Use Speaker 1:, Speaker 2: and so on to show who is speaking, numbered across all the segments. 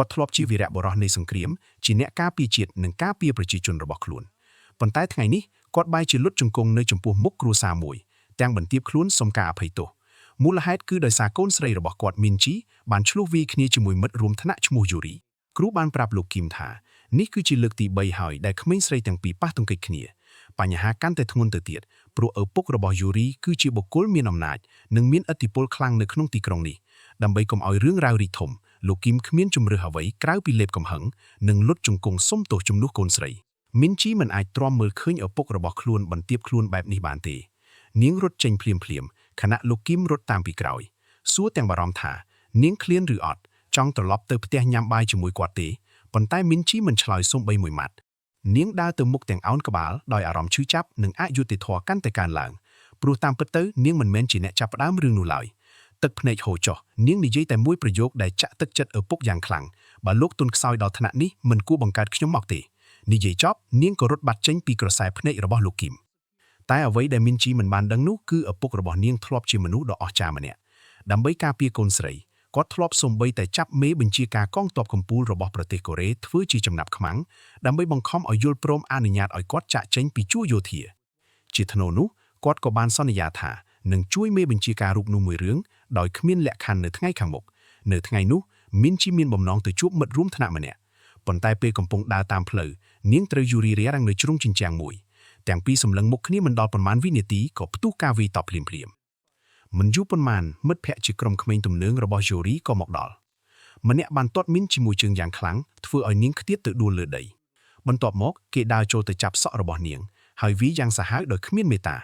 Speaker 1: គាត់ធ្លាប់ជាវីរៈបុរសនៃសង្គ្រាមជាអ្នកការពារជាតិនិងការពារប្រជាជនរបស់ខ្លួនប៉ុន្តែថ្ងៃនេះគាត់បែរជាលុតជង្គង់នៅចំពោះមុខគ្រួសារមួយទាំងបន្ទាបខ្លួនសុំការអភ័យទោសមូលហេតុគឺដោយសារកូនស្រីរបស់គាត់មីនជីបានឆ្លោះវាយគ្នាជាមួយមិត្តរួមថ្នាក់ឈ្មោះយូរីគ្រូបានប្រាប់លោកគីមថានេះគឺជាលើកទី3ហើយដែលក្មេងស្រីទាំងពីរប៉ះទង្គិចគ្នាបញ្ហាកាន់តែធ្ងន់ទៅទៀតព្រោះឪពុករបស់យូរីគឺជាបុគ្គលមានអំណាចនិងមានឥទ្ធិពលខ្លាំងនៅក្នុងទីក្រុងនេះដើម្បីកុំឲ្យរឿងរ៉ាវរីកធំលោកគីមគ្មានជំរឿសអ្វីក្រៅពីលេបកំហឹងនិងលុតជង្គង់សុំទោសជំនួសកូនស្រីមីនជីមិនអាចទ្រាំមើលឃើញឪពុករបស់ខ្លួនបន្ទាបខ្លួនបែបនេះបានទេនាងរត់ចេញភ្លាមខណៈលោកគីមរត់តាមពីក្រោយសួរទាំងបារម្ភថានាងឃ្លានឬអត់ចង់ត្រឡប់ទៅផ្ទះញ៉ាំបាយជាមួយគាត់ទេប៉ុន្តែមីនជីមិនឆ្លើយសូម្បីមួយម៉ាត់នាងដើរទៅមុខទាំងអោនក្បាលដោយអារម្មណ៍ឈឺចាប់និងអយុត្តិធម៌កាន់តែកើនឡើងព្រោះតាមពិតទៅនាងមិនមែនជាអ្នកចាប់ផ្ដើមរឿងនោះឡើយទឹកភ្នែកហូរចុះនាងនិយាយតែមួយប្រយោគដែលចាក់ទឹកចិត្តឪពុកយ៉ាងខ្លាំងបើលោកទុនខ្សោយដល់ថ្នាក់នេះមិនគួរបង្កើតខ្ញុំមកទេនិយាយចប់នាងក៏រត់បាត់ចេញពីក្រសែភ្នែករបស់លោកគីមតែអ្វីដែលមីនជីមិនបានដឹងនោះគឺឪពុករបស់នាងធ្លាប់ជាមនុស្សដ៏អស្ចារ្យម្នាក់ដើម្បីការពារកូនស្រីគាត់ធ្លាប់សូម្បីតែចាប់មេបញ្ជាការកងទ័ពកំពូលរបស់ប្រទេសកូរ៉េធ្វើជាចំណាប់ខ្មាំងដើម្បីបង្ខំឲ្យយល់ព្រមអនុញ្ញាតឲ្យគាត់ចាក់ចេញពីជួរយោធាជាថ្នូរនោះគាត់ក៏បានសន្យាថានឹងជួយមេបញ្ជាការរូបនោះមួយរឿងដោយគ្មានលក្ខខណ្ឌនៅថ្ងៃខាងមុខនៅថ្ងៃនោះមីនជីមានបំណងទៅជួបមិត្តរួមថ្នាក់ម្នាក់ប៉ុន្តែពេលកំពុងដើរតាមផ្លូវនាងត្រូវយូរីរាំងនៅជ្រុងជញ្ជាំងមួយទាំងពីរសម្លឹងមុខគ្នាមិនដល់ប៉ុន្មានវិនាទីក៏ផ្ទុះការវាយតប់ភ្លាមមិនយូរប៉ុន្មានមិត្តភ័ក្តិជាក្រុមក្មេងទំនើងរបស់យូរីក៏មកដល់ម្នាក់បានទាត់មីនជាមួយជើងយ៉ាងខ្លាំងធ្វើឲ្យនាងខ្ទាតទៅដួលលើដីបន្ទាប់មកគេដើរចូលទៅចាប់សក់របស់នាងហើយវាយយ៉ាងសាហាវដោយគ្មានមេត្តា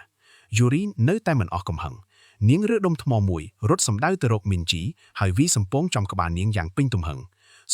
Speaker 1: យូរីនៅតែមិនអស់កំហឹងនាងរើដុំថ្មមួយរត់សម្ដៅទៅរកមីនជីហើយវាយសំពងចំក្បាលនាងយ៉ាងពេញទំហឹង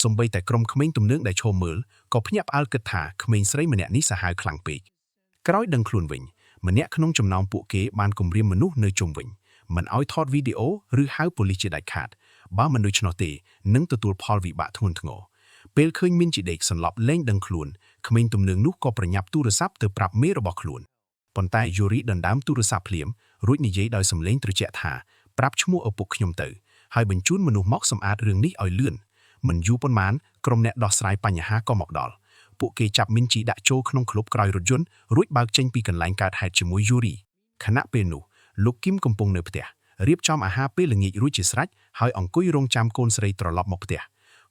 Speaker 1: សូម្បីតែក្រុមក្មេងទំនើងដែលឈរមើលក៏ភ្ញាក់ផ្អើលគិតថាក្មេងស្រីម្នាក់នេះសាហាវខ្លាំងពេកក្រោយដឹងខ្លួនវិញម្នាក់ក្នុងចំណោមពួកគេបានគំរាមមនុស្សនៅជុំវិញមិនឲ្យថតវីដេអូឬហៅប៉ូលីសជាដាច់ខាតបើមិនដូច្នោះទេនឹងទទួលផលវិបាកធ្ងន់ធ្ងរពេលឃើញមីនជីដេកសន្លប់លែងដឹងខ្លួនក្មេងទំនើងនោះក៏ប្រញាប់ទូរស័ព្ទទៅប្រាប់មេរបស់ខ្លួនប៉ុន្តែយូរីដណ្ដើមទូរស័ព្ទភ្លាមរួចនិយាយដោយសំឡេងត្រជាក់ថាប្រាប់ឈ្មោះឪពុកខ្ញុំទៅហើយបញ្ជូនមនុស្សមកសម្អាតរឿងនេះឲ្យលឿនមិនយូរប៉ុន្មានក្រុមអ្នកដោះស្រាយបញ្ហាក៏មកដល់ពួកគេចាប់មីនជីដាក់ចូលក្នុងក្លឹបក្រោយរថយន្តរួចបើកចេញពីកន្លែងកើតហេតុជាមួយយូរីខណៈពេលនោះលោកគីមកំពុងនៅផ្ទះរៀបចំអាហារពេលល្ងាចរួចជាស្រេចហើយអង្គុយរងចាំកូនស្រីត្រឡប់មកផ្ទះ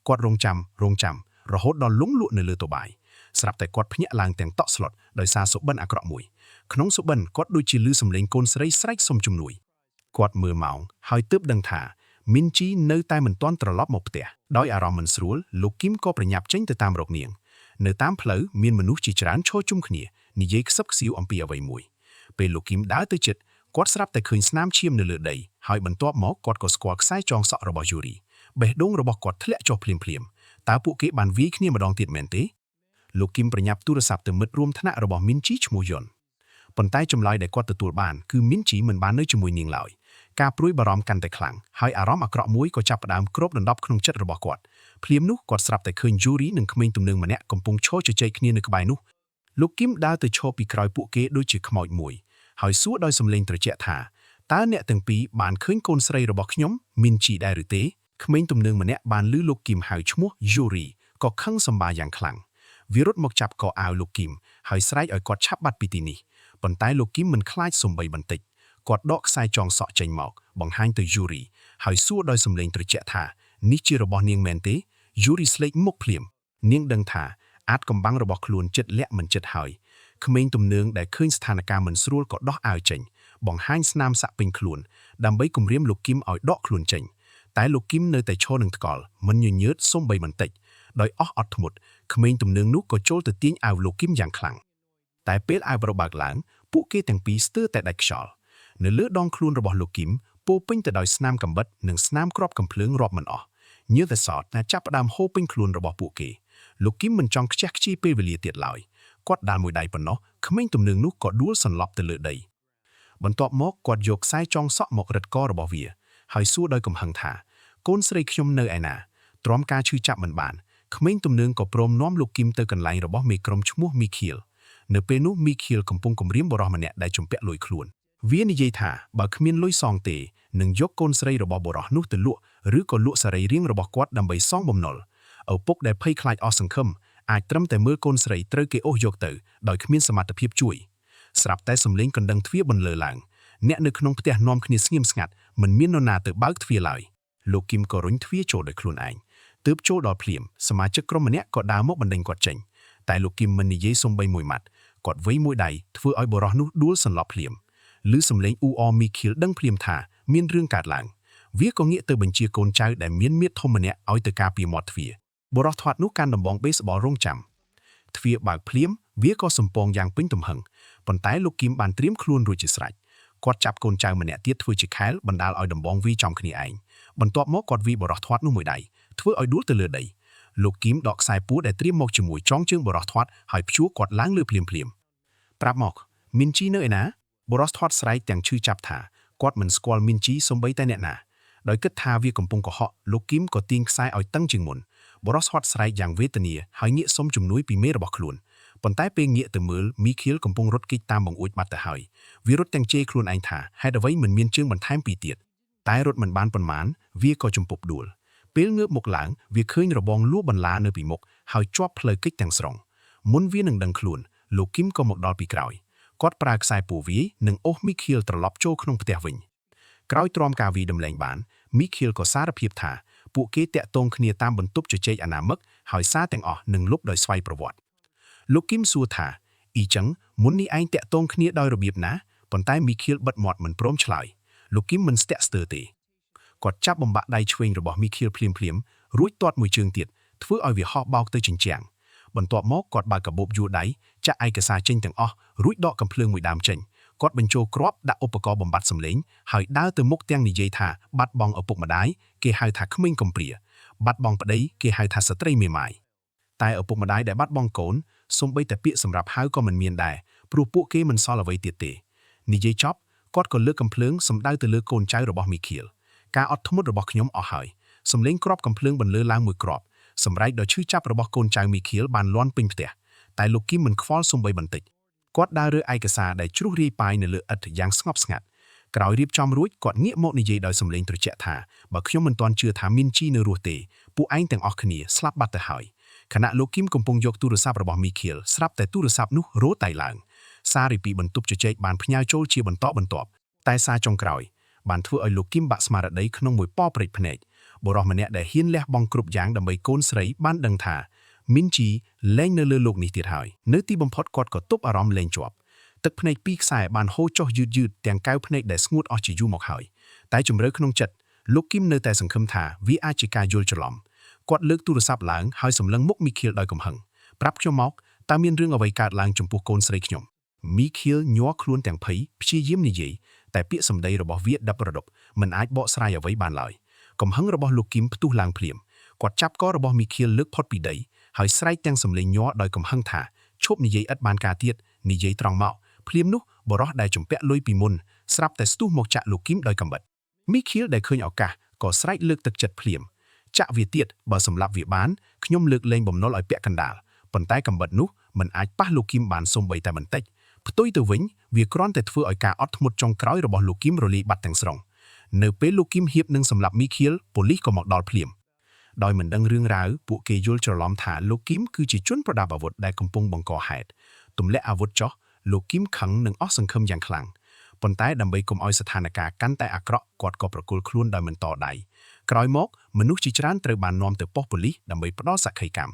Speaker 1: គាត់រងចាំរហូតដល់លង់លក់នៅលើតុបាយស្រាប់តែគាត់ភ្ញាក់ឡើងទាំងតក់ស្លុតដោយសារសុបិនអាក្រក់មួយក្នុងសុបិនគាត់ដូចជាឮសំឡេងកូនស្រីស្រែកសុំជំនួយគាត់មើលម៉ោងហើយទើបដឹងថាមីនជីនៅតែមិនទាន់ត្រឡប់មកផ្ទះដោយអារម្មណ៍មិនស្រួលលោកគីមក៏ប្រញាប់ចេញទៅតាមរកនាងនៅតាមផ្លូវមានមនុស្សជាច្រើនឈរជុំគ្នានិយាយខ្សឹបខ្សៀវអំពីអ្វីមួយពេលលោកគីមដើរទៅជិតគាត់ស្រាប់តែឃើញស្នាមឈាមនៅលើដីហើយបន្ទាប់មកគាត់ក៏ស្គាល់ខ្សែចងសក់របស់យូរីបេះដូងរបស់គាត់ធ្លាក់ចុះភ្លាមតើពួកគេបានវាយគ្នាម្ដងទៀតមែនទេលោកគីមប្រញាប់ទូរស័ព្ទទៅមិត្តរួមថ្នាក់របស់មីនជីឈ្មោះយុនប៉ុន្តែចម្លើយដែលគាត់ទទួលបានគឺមីនជីមិនបាននៅជាមួយនាងឡើយការព្រួយបារម្ភកាន់តែខ្លាំងហើយអារម្មណ៍អាក្រក់មួយក៏ចាប់ផ្ដើមគ្របដណ្ដប់ក្នុងចិត្តរបស់គាត់ភ្លាមនោះគាត់ស្រាប់តែឃើញយូរីនិងក្មេងទំនើងម្នាក់កំពុងឈរជជែកគ្នានៅក្បែរនោះលោកគីមដើរទៅឈរពីក្រោយពួកគេដូចជាខ្មោចមួយហើយសួរដោយសំឡេងត្រជាក់ថាតើអ្នកទាំងពីរបានឃើញកូនស្រីរបស់ខ្ញុំមីនជីដែរឬទេក្មេងទំនើងម្នាក់បានឮលោកគីមហៅឈ្មោះយូរីក៏ខឹងសម្បាយ៉ាងខ្លាំងវារត់មកចាប់កអាវលោកគីមហើយស្រែកឲ្យគាត់ឆាប់បាត់ពីទីនេះប៉ុន្តែលោកគីមមិនខ្លាចសូម្បីបន្តិចគាត់ដកខ្សែចងសក់ចេញមកបង្ហាញទៅយូរីហើយសួរដោយសំឡេងត្រជាក់ថានេះជារបស់នាងមែនទេយូរីស្លេកមុខភ្លាមនាងដឹងថាអាចកំបាំងរបស់ខ្លួនចិត្តលាក់មិនចិត្តហើយក្មេងទំនើងដែលឃើញស្ថានភាពមិនស្រួលក៏ដោះអាវចេញបង្ហាញស្នាមសាក់ពេញខ្លួនដើម្បីគំរាមលោកគីមឲ្យដកខ្លួនចេញតែលោកគីមនៅតែឈរនឹងថ្កល់មិនញញើតសូម្បីបន្តិចដោយអស់អត់ធ្មត់ក្មេងទំនើងនោះក៏ចូលទៅទាញអាវលោកគីមយ៉ាងខ្លាំងតែពេលអាវប្របើកឡើងពួកគេទាំងពីរស្ទើរតែដាច់ខ្យល់នៅលើដងខ្លួនរបស់លោកគីមពោពេញទៅដោយស្នាមកាំបិតនិងស្នាមគ្រាប់កាំភ្លើងរាប់មិនអស់ញើសតែសតតែចាប់ផ្ដើមហូរពេញខ្លួនរបស់ពួកគេលោកគីមមិនចង់ខ្ជះខ្ជាយពេលវេលាទៀតឡើយគាត់ដាល់មួយដៃប៉ុណ្ណោះក្មេងទំនើងនោះក៏ដួលសន្លប់ទៅលើដីបន្ទាប់មកគាត់យកខ្សែចងសក់មករឹតករបស់វាហើយសួរដោយកំហឹងថាកូនស្រីខ្ញុំនៅឯណាទ្រាំការឈឺចាប់មិនបានក្មេងទំនើងក៏ព្រមនាំលោកគីមទៅកន្លែងរបស់មេក្រុមឈ្មោះមីខៀលនៅពេលនោះមីខៀលកំពុងគំរាមបុរសម្នាក់ដែលជំពាក់លុយខ្លួនវានិយាយថាបើគ្មានលុយសងទេនឹងយកកូនស្រីរបស់បុរសនោះទៅលក់ឬក៏លក់សរីរាង្គរបស់គាត់ដើម្បីសងបំណុល ឪពុកដែលភ័យខ្លាចអស់សង្ឃឹមអាចត្រឹមតែមើលកូនស្រីត្រូវគេអូសយកទៅដោយគ្មានសមត្ថភាពជួយស្រាប់តែសំឡេងកណ្ដឹងទ្វារបន្លឺឡើងអ្នកនៅក្នុងផ្ទះនាំគ្នាស្ងៀមស្ងាត់មិនមាននរណាទៅបើកទ្វារឡើយលោកគឹមក៏រុញទ្វារចូលដោយខ្លួនឯងទើបចូលដល់ភ្លាមសមាជិកក្រុមម្នាក់ក៏ដើរមកបណ្ដេញគាត់ចេញតែលោកគឹមមិននិយាយសូម្បីមួយម៉ាត់គាត់វេយមួយដៃធ្វើឲ្យបរិះនោះដួលសន្លប់ភ្លាមឮសំឡេងអ៊ូអរមីខៀលដឹងភ្លាមថាមានរឿងកើតឡើងវាក៏ងាកទៅបញ្ជាកូនចៅដែលមានមៀតធំម្នាក់ឲ្យទៅការពារមាត់ទ្វារបរិះធាត់នោះកាន់ដំបងបេសបលរងចាំទ្វារបើកភ្លាមវាក៏សំពងយ៉ាងពេញទំហឹងប៉ុន្តែលោកគឹមបានត្រៀមខ្លួនរួចជាស្រេចគាត់ចាប់កូនចៅម្នាក់ទៀតធ្វើជាខែលបណ្ដាលឲ្យដំបងវីចំគ្នាឯងបន្ទាប់មកគាត់វីបរិះធាត់នោះមួយដៃធ្វើឲ្យដួលទៅលើដីលោកគឹមដកខ្សែពួរដែលត្រៀមមកជាមួយចងជើងបរិះធាត់ហើយព្យួរគាត់ឡើងលើភ្លាមប្រាប់មកមីនជីនៅឯណាបរិះធាត់ស្រែកទាំងឈឺចាប់ថាគាត់មិនស្គាល់មីនជីសូម្បីតែអ្នកណាដោយគិតថាវាកំពុងកុហកលោកគឹមក៏ទាញខ្សែឲ្យតឹងជាងមុនបរិះធាត់ស្រែកយ៉ាងវេទនាហើយងាកសុំជំនួយពីមេរបស់ខ្លួនប៉ុន្តែពេលងាកទៅមើលមីខៀលកំពុងរត់គេចតាមបង្អួចបាត់ទៅហើយវារត់ទាំងជេរខ្លួនឯងថាហេតុអ្វីមិនមានជើងបន្ថែមពីរទៀតតែរត់មិនបានប៉ុន្មានវាក៏ជំពប់ដួលពេលងើបមុខឡើងវាឃើញរបងលួបន្លានៅពីមុខហើយជាប់ផ្លូវកិច្ចទាំងស្រុងមុនវានឹងដឹងខ្លួនលោកគឹមក៏មកដល់ពីក្រោយគាត់ប្រើខ្សែពួរវានិងអូសមីខៀលត្រឡប់ចូលក្នុងផ្ទះវិញក្រោយទ្រាំការវីដំឡេងបានមីខៀលក៏សារភាពថាពួកគេតាក់ទងគ្នាតាមបន្ទប់ជជែកអនាមិកហើយសារទាំងអស់នឹងលុបដោយស្វ័យប្រវត្តិលោកគឹមសួរថាអ៊ីចឹងមុននេះឯងតាក់ទងគ្នាដោយរបៀបណាប៉ុន្តែមីខៀលបិទមាត់មិនព្រមឆ្លើយលោកគឹមមិនស្ទាក់ស្ទើរទេគាត់ចាប់បំបាក់ដៃឆ្វេងរបស់មីខៀលភ្លាមរួចទាត់មួយជើងទៀតធ្វើឲ្យវាហោះបោកទៅជញ្ជាំងបន្ទាប់មកគាត់បើកកាបូបយួរដៃចាក់ឯកសារចេញទាំងអស់រួចដកកំភ្លើងមួយដើមចេញគាត់បញ្ចូលគ្រាប់ដាក់ឧបករណ៍បំបត្តិសំឡេងហើយដើរទៅមុខទាំងនិយាយថាបាត់បង់ឪពុកម្ដាយគេហៅថាក្មេងកំព្រាបាត់បង់ប្តីគេហៅថាស្ត្រីមេម៉ាយតែឪពុកម្ដាយដែលបាត់បង់កូនសូម្បីតែពាក្យសម្រាប់ហៅក៏មិនមានដែរព្រោះពួកគេមិនសល់អ្វីទៀតទេនិយាយចប់គាត់ក៏លើកកំភ្លើងសម្ដៅទៅលើកូនចៅរបស់មីខៀលការអត់ធ្មត់របស់ខ្ញុំអស់ហើយសំឡេងគ្រាប់កំភ្លើងបន្លឺឡើងមួយគ្រាប់សម្រែកដ៏ឈឺចាប់របស់កូនចៅមីខៀលបានលាន់ពេញផ្ទះតែលោកគឹមមិនខ្វល់សូម្បីបន្តិចគាត់ដើររើឯកសារដែលជ្រុះរាយប៉ាយនៅលើឥដ្ឋយ៉ាងស្ងប់ស្ងាត់ក្រោយរៀបចំរួចគាត់ងាកមកនិយាយដោយសំឡេងត្រជាក់ថាបើខ្ញុំមិនទាន់ជឿថាមីនជីនៅរស់ទេពួកឯងទាំងអស់គ្នាស្លាប់បាត់ទៅហើយខណៈលោកគឹមកំពុងយកទូរស័ព្ទរបស់មីខៀលស្រាប់តែទូរស័ព្ទនោះរោតៃឡើងសារពីបន្ទប់ជជែកបានផ្ញើចូលជាបន្តបន្ទាប់តែសារចុងក្រោយបានធ្វើឲ្យលោកគឹមបាក់ស្មារតីក្នុងមួយប៉ព្រែកភ្នែកបុរសម្នាក់ដែលហ៊ានលះបង់គ្រប់យ៉ាងដើម្បីកូនស្រីបានដឹងថាមីនជីលែងនៅលើលោកនេះទៀតហើយនៅទីបំផុតគាត់ក៏ទប់អារម្មណ៍លែងជាប់ទឹកភ្នែកពីរខ្សែបានហូរចុះយឺតទាំងកែវភ្នែកដែលស្ងួតអស់ជាយូរមកហើយតែជំរឿក្នុងចិត្តលោកគឹមនៅតែសង្ឃឹមថាវាអាចជាការយល់ច្រឡំគាត់លើកទូរស័ព្ទឡើងហើយសម្លឹងមុខមីខៀលដោយកំហឹងប្រាប់ខ្ញុំមកតើមានរឿងអ្វីកើតឡើងចំពោះកូនស្រីខ្ញុំមីខៀលញ័រខ្លួនទាំងភ័យព្យាយាមនិយាយតែពាក្យសម្ដីរបស់វាដិបរដប់មិនអាចបកស្រាយអ្វីបានឡើយកំហឹងរបស់លោកគឹមផ្ទុះឡើងភ្លាមគាត់ចាប់ករបស់មីខៀលលើកផុតពីដីហើយស្រែកទាំងសំឡេងញ័រដោយកំហឹងថាឈប់និយាយឥតបានការទៀតនិយាយត្រង់មកភ្លាមនោះបរោះដែលជំពាក់លុយពីមុនស្រាប់តែស្ទុះមកចាក់លោកគឹមដោយកំបិតមីខៀលដែលឃើញឱកាសក៏ស្រែកលើកទឹកចិត្តភ្លាមចាក់វាទៀតបើសម្លាប់វាបានខ្ញុំលើកលែងបំណុលឲ្យពាក់កណ្ដាលប៉ុន្តែកំបិតនោះមិនអាចប៉ះលោកគឹមបានសូម្បីតែបន្តិចផ្ទុយទៅវិញវាគ្រាន់តែធ្វើឲ្យការអត់ធ្មត់ចុងក្រោយរបស់លោកគឹមរលាយបាត់ទាំងស្រុងនៅពេលលោកគឹមហៀបនឹងសម្លាប់មីខៀលប៉ូលីសក៏មកដល់ភ្លាមដោយមិនដឹងរឿងរ៉ាវពួកគេយល់ច្រឡំថាលោកគឹមគឺជាជនប្រដាប់អាវុធដែលកំពុងបង្កហេតុទម្លាក់អាវុធចោះលោកគឹមខឹងនិងអស់សង្ឃឹមយ៉ាងខ្លាំងប៉ុន្តែដើម្បីកុំឲ្យស្ថានភាពកាន់តែអាក្រក់គាត់ក៏ប្រគល់ខ្លួនដោយមិនតដៃក្រោយមកមនុស្សជាច្រើនត្រូវបាននាំទៅប៉ុស្តិ៍ប៉ូលីសដើម្បីផ្ដល់សក្ខីកម្ម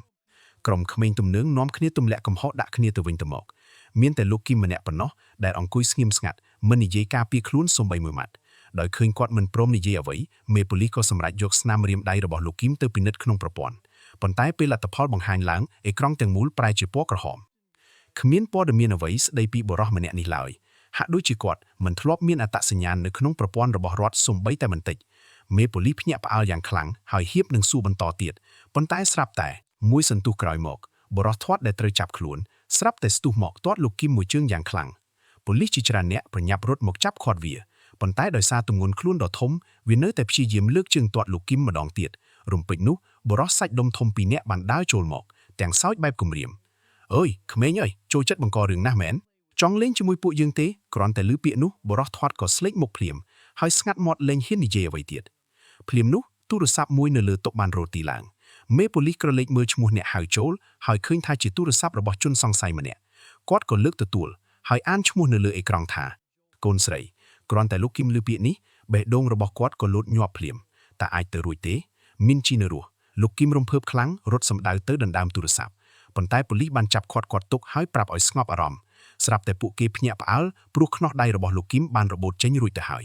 Speaker 1: ក្រុមក្មេងទំនើងនាំគ្នាទម្លាក់កំហុសដាក់គ្នាទៅវិញទៅមកមានតែលោកគឹមម្នាក់ប៉ុណ្ណោះដែលអង្គុយស្ងៀមស្ងាត់មិននិយាយការពារខ្លួនសូម្បីមួយម៉ាត់ដោយឃើញគាត់មិនព្រមនិយាយអ្វីមេប៉ូលីសក៏សម្រេចយកស្នាមរៀមដៃរបស់លោកគឹមទៅពិនិត្យក្នុងប្រព័ន្ធប៉ុន្តែពេលលទ្ធផលបង្ហាញឡើងអេក្រង់ទាំងមូលប្រែជាពណ៌ក្រហមគ្មានព័ត៌មានអ្វីស្ដីពីបុរសម្នាក់នេះឡើយហាក់ដូចជាគាត់មិនធ្លាប់មានអត្តសញ្ញាណនៅក្នុងប្រព័ន្ធរបស់រដ្ឋសូម្បីតែបន្តិចមេប៉ូលីសភ្ញាក់ផ្អើលយ៉ាងខ្លាំងហើយហៀបនឹងសួរបន្តទៀតប៉ុន្តែស្រាប់តែមួយសន្ទុះក្រោយមកបុរសធាត់ដែលត្រូវចាប់ខ្លួនស្រាប់តែស្ទុះមកទាត់លោកគឹមមួយជើងយ៉ាងខ្លាំងប៉ូលីសជាច្រើនអ្នកប្រញាប់រត់មកចាប់ឃាត់វាប៉ុន្តែដោយសារទម្ងន់ខ្លួនដ៏ធំវានៅតែព្យាយាមលើកជើងទាត់លោកគឹមម្ដងទៀតរំពេចនោះបុរសសាច់ដុំធំពីរនាក់បានដើរចូលមកទាំងសើចបែបគំរាមអើយក្មេងអើយចូលចិត្តបង្ករឿងណាស់មែនចង់លេងជាមួយពួកយើងទេគ្រាន់តែឮពាក្យនោះបុរសធាត់ក៏ស្លេកមុខភ្លាមហើយស្ងាត់មាត់លែងហ៊ាននិយាយអ្វីទៀតភ្លាមនោះទូរស័ព្ទមួយនៅលើតុបានរោទទីឡើង មេប៉ូលីសក្រឡេកមើលឈ្មោះអ្នកហៅចូលហើយឃើញថាជាទូរស័ព្ទរបស់ជនសង្ស័យម្នាក់គាត់ក៏លើកទទួលហើយអានឈ្មោះនៅលើអេក្រង់ថាកូនស្រីគ្រាន់តែលោកគឹមលើពាក្យនេះបេះដូងរបស់គាត់ក៏លោតញាប់ភ្លាមតែអាចទៅរួចទេមានជីនៅរស់លោកគឹមរំភើបខ្លាំងរត់សម្ដៅទៅដណ្ដើមទូរស័ព្ទប៉ុន្តែប៉ូលីសបានចាប់គាត់ទុកហើយប្រាប់ឲ្យស្ងប់អារម្មណ៍ស្រាប់តែពួកគេភ្ញាក់ផ្អើលព្រោះខ្នោះដៃរបស់លោកគឹមបានរបូតចេញរួចទៅហើយ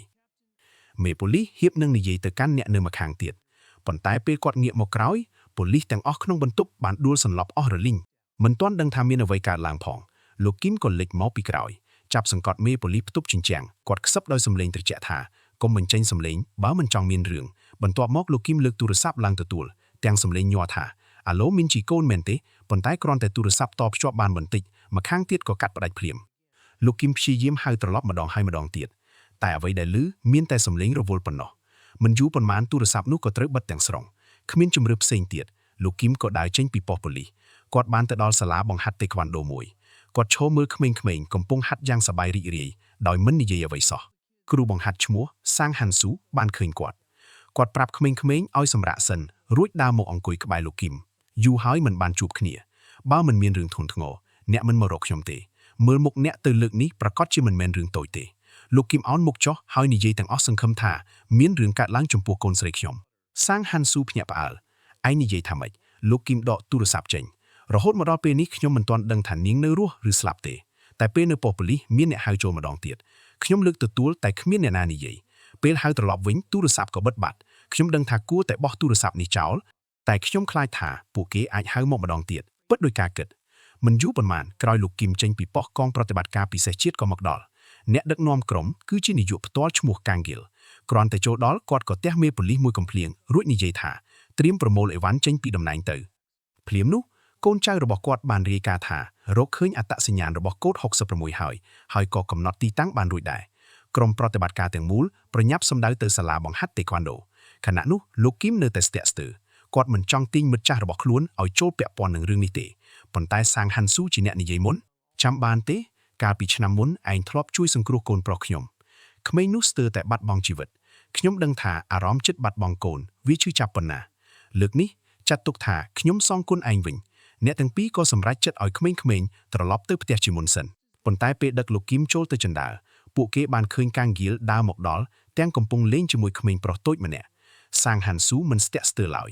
Speaker 1: មេប៉ូលីសហៀបនឹងនិយាយទៅកាន់អ្នកនៅម្ខាងទៀតប៉ុន្តែពេលគាត់ងាកមកក្រោយប៉ូលីសទាំងអស់ក្នុងបន្ទប់បានដួលសន្លប់អស់រលីងមិនទាន់ដឹងថាមានអ្វីកើតឡើងផងលោកគឹមក៏លេចមកពីក្រោយចាប់សង្កត់មេប៉ូលីសផ្ទប់ជញ្ជាំងគាត់ខ្សឹបដោយសំឡេងត្រជាក់ថាកុំបញ្ចេញសំឡេងបើមិនចង់មានរឿងបន្ទាប់មកលោកគឹមលើកទូរស័ព្ទឡើងទទួលទាំងសំឡេងញ័រថាអាឡូមានជីកូនមែនទេប៉ុន្តែគ្រាន់តែទូរស័ព្ទតភ្ជាប់បានបន្តិចម្ខាងទៀតក៏កាត់ផ្ដាច់ភ្លាមលោកគឹមព្យាយាមហៅត្រឡប់ម្ដងហើយម្ដងទៀតតែអ្វីដែលឮមានតែសំឡេងរវល់ប៉ុណ្ណោះមិនយូរប៉ុន្មានទូរស័ព្ទនោះក៏ត្រូវបិទទាំងស្រុងគ្មានជំរឿផ្សេងទៀតលោកគឹមក៏ដើរចេញពីប៉ុស្តិ៍ប៉ូលីសគាត់បានទៅដល់សាលាបង្ហាត់តេក្វាន់ដូមួយគាត់ឈរមើលក្មេងៗកំពុងហាត់យ៉ាងសប្បាយរីករាយដោយមិននិយាយអ្វីសោះគ្រូបង្ហាត់ឈ្មោះសាងហាន់ស៊ូបានឃើញគាត់ប្រាប់ក្មេងៗឲ្យសម្រាកសិនរួចដើរមកអង្គុយក្បែរលោកគឹមយូរហើយមិនបានជួបគ្នាបើមិនមានរឿងធ្ងន់ធ្ងរអ្នកមិនមករកខ្ញុំទេមើលមុខអ្នកទៅលើកនេះប្រកាសជាមិនមែនរឿងតូចទេលោកគឹមអោនមុខចុះហើយនិយាយទាំងអស់សង្ឃឹមថាមានរឿងកើតឡើងចំពោះកូនស្រីខ្ញុំសាងហាន់ស៊ូភ្ញាក់ផ្អើលឯងនិយាយថាម៉េចលោកគឹមដកទូរស័ព្ទចេញរហូតមកដល់ពេលនេះខ្ញុំមិនទាន់ដឹងថានាងនៅរស់ឬស្លាប់ទេតែពេលនៅប៉ុស្តិ៍ប៉ូលីសមានអ្នកហៅចូលម្ដងទៀតខ្ញុំលើកទទួលតែគ្មានអ្នកណានិយាយពេលហៅត្រឡប់វិញទូរស័ព្ទក៏បិទបាត់ខ្ញុំដឹងថាគួរតែបោះទូរស័ព្ទនេះចោលតែខ្ញុំខ្លាចថាពួកគេអាចហៅមកម្ដងទៀតពិតដោយការគិតមិនយូរប៉ុន្មានក្រោយលោកគឹមចេញពីប៉ុស្តិ៍កងប្រតិបត្តិការពិសេសជាតិក៏មកដល់អ្នកដឹកនាំក្រុមគឺជានាយកផ្ទាល់ឈ្មោះកាំងហ្គីលគ្រាន់តែចូលដល់គាត់ក៏ទះមេប៉ូលីសមួយកំភ្លៀងរួចនិយាយថាត្រៀមប្រមូលអីវ៉ាន់ចេញពីតំណែងទៅភ្លាមនោះកូនចៅរបស់គាត់បានរាយការណ៍ថារកឃើញអត្តសញ្ញាណរបស់កូដ66ហើយក៏កំណត់ទីតាំងបានរួចដែរក្រុមប្រតិបត្តិការទាំងមូលប្រញាប់សម្ដៅទៅសាលាបង្ហាត់តេក្វាន់ដូខណៈនោះលោកគឹមនៅតែស្ទាក់ស្ទើរគាត់មិនចង់ទាញមិត្តចាស់របស់ខ្លួនឲ្យចូលពាក់ព័ន្ធនឹងរឿងនេះទេប៉ុន្តែសាងហាន់ស៊ូជាអ្នកនិយាយមុនចាំបានទេកាលពីឆ្នាំមុនឯងធ្លាប់ជួយសង្គ្រោះកូនប្រុសខ្ញុំក្មេងនោះស្ទើរតែបាត់បង់ជីវិតខ្ញុំដឹងថាអារម្មណ៍ចិត្តបាត់បង់កូនវាឈឺចាប់ប៉ុណ្ណាលើកនេះចាត់ទុកថាខ្ញុំសងគុណឯងវិញអ្នកទាំងពីរក៏សម្រេចចិត្តឲ្យក្មេងៗត្រឡប់ទៅផ្ទះជាមុនសិនប៉ុន្តែពេលដឹកលោកគឹមចូលទៅជណ្ដើរពួកគេបានឃើញកាំងហ្គីលដើរមកដល់ទាំងកំពុងលេងជាមួយក្មេងប្រុសតូចម្នាក់សាងហាន់ស៊ូមិនស្ទាក់ស្ទើរឡើយ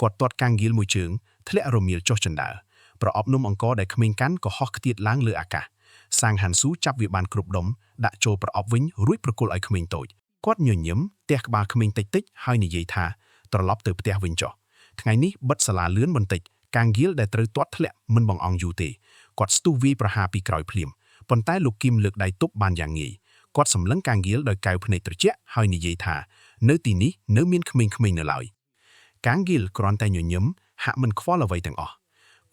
Speaker 1: គាត់ទាត់កាំងហ្គីលមួយជើងធ្លាក់រមៀលចុះជណ្ដើរប្រអប់នំអង្ករដែលក្មេងកាន់ក៏ហោះខ្ទាតឡើងលើអាកាសសាងហាន់ស៊ូចាប់វាបានគ្រប់ដុំដាក់ចូលប្រអប់វិញរួចប្រគល់ឲ្យក្មេងតូចគាត់ញញឹមទះក្បាលក្មេងតិចៗហើយនិយាយថាត្រឡប់ទៅផ្ទះវិញចុះថ្ងៃនេះបិទសាលាលឿនបន្តិចកាំងហ្គីលដែលត្រូវទាត់ធ្លាក់មិនបងអង្គយូរទេគាត់ស្ទុះវាយប្រហារពីក្រោយភ្លាមប៉ុន្តែលោកគឹមលើកដៃទប់បានយ៉ាងងាយគាត់សម្លឹងកាំងហ្គីលដោយកែវភ្នែកត្រជាក់ហើយនិយាយថានៅទីនេះនៅមានក្មេងៗនៅឡើយកាំងហ្គីលគ្រាន់តែញញឹមហាក់មិនខ្វល់អ្វីទាំងអស់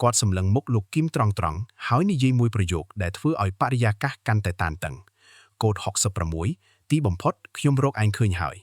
Speaker 1: គាត់សម្លឹងមុខលោកគឹមត្រង់ៗហើយនិយាយមួយប្រយោគដែលធ្វើឲ្យបរិយាកាសកាន់តែតានតឹងកូដ66ទីបំផុតខ្ញុំរកឯងឃើញហើយ